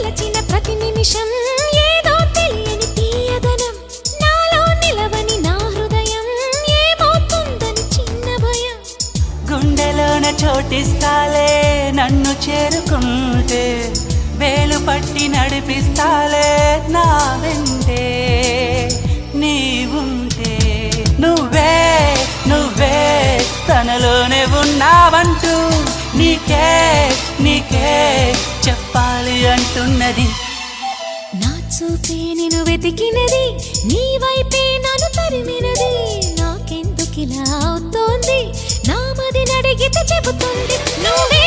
తలచిన ప్రతి నిమిషం ఏదో తెలియని తీయదనం నాలో నిలవని నా హృదయం ఏమవుతుందని చిన్న భయం గుండెలోన చోటిస్తాలే నన్ను చేరుకుంటే వేలు పట్టి నడిపిస్తాలే నా వెంటే నీవుంటే నువ్వే నువ్వే తనలోనే ఉన్నావంటూ నీకే నీకే చెప్పాలి అంటున్నది నా చూపే నిన్ను వెతికినది నీ వైపే నన్ను తరిమినది నాకెందుకిలా అవుతోంది నా మది నడిగితే చెబుతుంది నువ్వే